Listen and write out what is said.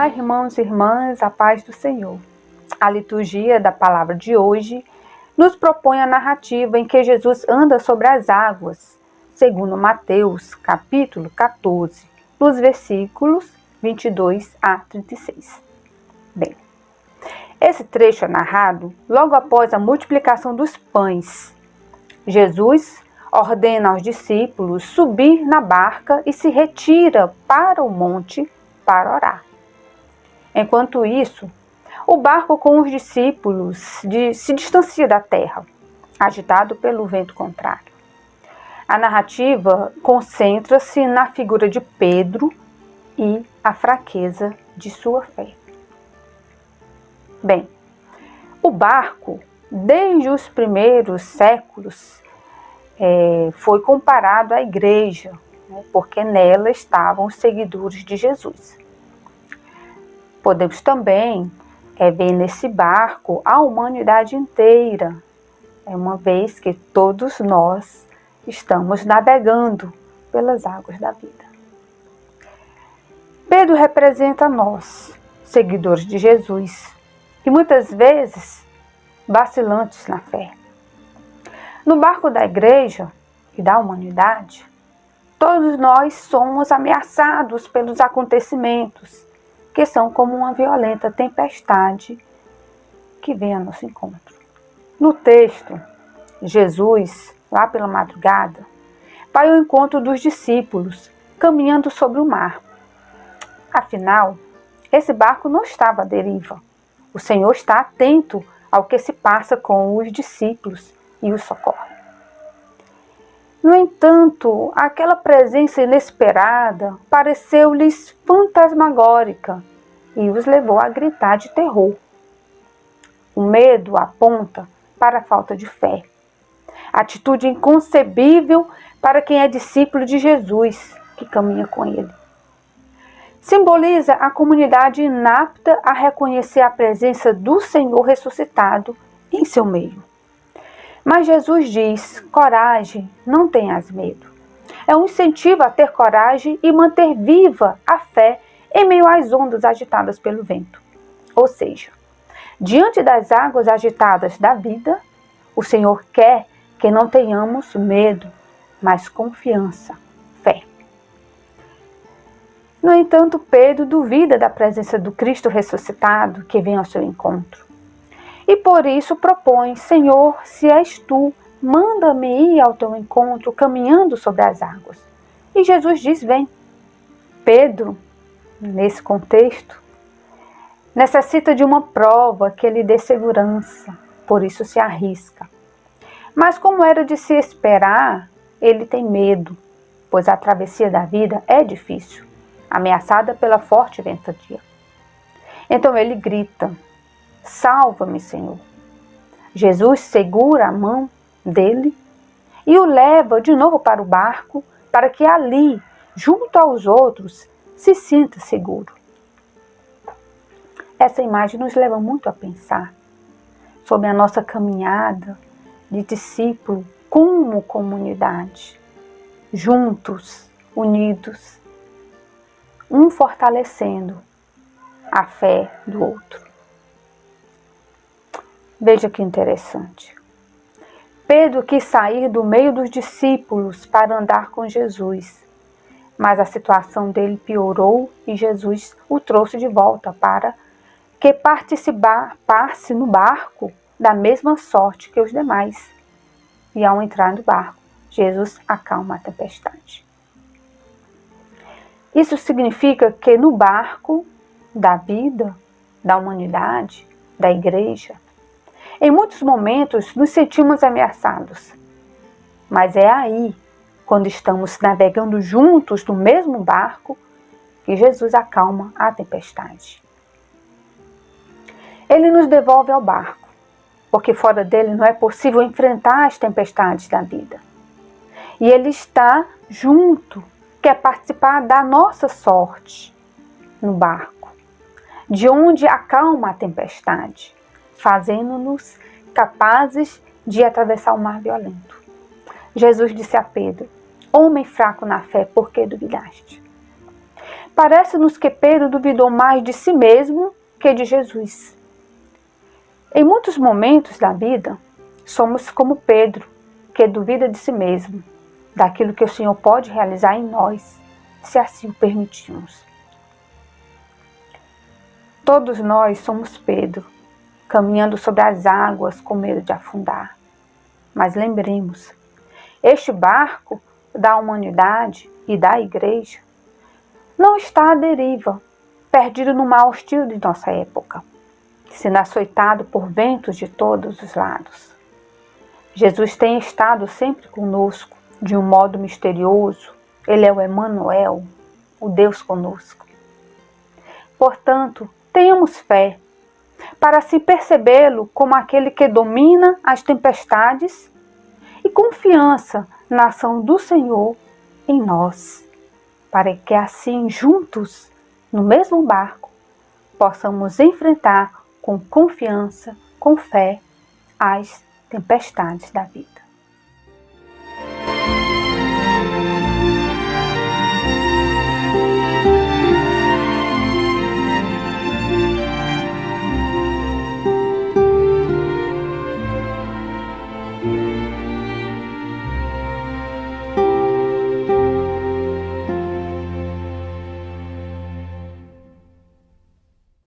Olá, irmãos e irmãs, a paz do Senhor. A liturgia da palavra de hoje nos propõe a narrativa em que Jesus anda sobre as águas, segundo Mateus, capítulo 14, nos versículos 22 a 36. Bem, esse trecho é narrado logo após a multiplicação dos pães. Jesus ordena aos discípulos subir na barca e se retira para o monte para orar. Enquanto isso, o barco com os discípulos se distancia da terra, agitado pelo vento contrário. A narrativa concentra-se na figura de Pedro e a fraqueza de sua fé. Bem, o barco, desde os primeiros séculos, foi comparado à igreja, porque nela estavam os seguidores de Jesus. Podemos também ver nesse barco a humanidade inteira, uma vez que todos nós estamos navegando pelas águas da vida. Pedro representa nós, seguidores de Jesus, e muitas vezes vacilantes na fé. No barco da igreja e da humanidade, todos nós somos ameaçados pelos acontecimentos, que são como uma violenta tempestade que vem ao nosso encontro. No texto, Jesus, lá pela madrugada, vai ao encontro dos discípulos, caminhando sobre o mar. Afinal, esse barco não estava à deriva. O Senhor está atento ao que se passa com os discípulos e os socorre. No entanto, aquela presença inesperada pareceu-lhes fantasmagórica e os levou a gritar de terror. O medo aponta para a falta de fé, atitude inconcebível para quem é discípulo de Jesus, que caminha com ele. Simboliza a comunidade inapta a reconhecer a presença do Senhor ressuscitado em seu meio. Mas Jesus diz: coragem, não tenhas medo. É um incentivo a ter coragem e manter viva a fé em meio às ondas agitadas pelo vento. Ou seja, diante das águas agitadas da vida, o Senhor quer que não tenhamos medo, mas confiança, fé. No entanto, Pedro duvida da presença do Cristo ressuscitado que vem ao seu encontro. E por isso propõe: Senhor, se és tu, manda-me ir ao teu encontro, caminhando sobre as águas. E Jesus diz: vem. Pedro, nesse contexto, necessita de uma prova que lhe dê segurança, por isso se arrisca. Mas como era de se esperar, ele tem medo, pois a travessia da vida é difícil, ameaçada pela forte ventania. Então ele grita: salva-me, Senhor. Jesus segura a mão dele e o leva de novo para o barco, para que ali, junto aos outros, se sinta seguro. Essa imagem nos leva muito a pensar sobre a nossa caminhada de discípulo como comunidade, juntos, unidos, um fortalecendo a fé do outro. Veja que interessante. Pedro quis sair do meio dos discípulos para andar com Jesus, mas a situação dele piorou e Jesus o trouxe de volta para que participasse no barco da mesma sorte que os demais. E ao entrar no barco, Jesus acalma a tempestade. Isso significa que no barco da vida, da humanidade, da igreja, em muitos momentos nos sentimos ameaçados, mas é aí, quando estamos navegando juntos no mesmo barco, que Jesus acalma a tempestade. Ele nos devolve ao barco, porque fora dele não é possível enfrentar as tempestades da vida. E ele está junto, quer participar da nossa sorte no barco, de onde acalma a tempestade, fazendo-nos capazes de atravessar o mar violento. Jesus disse a Pedro: homem fraco na fé, por que duvidaste? Parece-nos que Pedro duvidou mais de si mesmo que de Jesus. Em muitos momentos da vida, somos como Pedro, que duvida de si mesmo, daquilo que o Senhor pode realizar em nós, se assim o permitirmos. Todos nós somos Pedro, caminhando sobre as águas com medo de afundar. Mas lembremos, este barco da humanidade e da igreja não está à deriva, perdido no mar hostil de nossa época, sendo açoitado por ventos de todos os lados. Jesus tem estado sempre conosco, de um modo misterioso. Ele é o Emanuel, o Deus conosco. Portanto, tenhamos fé, para assim percebê-lo como aquele que domina as tempestades e confiança na ação do Senhor em nós, para que assim juntos, no mesmo barco, possamos enfrentar com confiança, com fé, as tempestades da vida.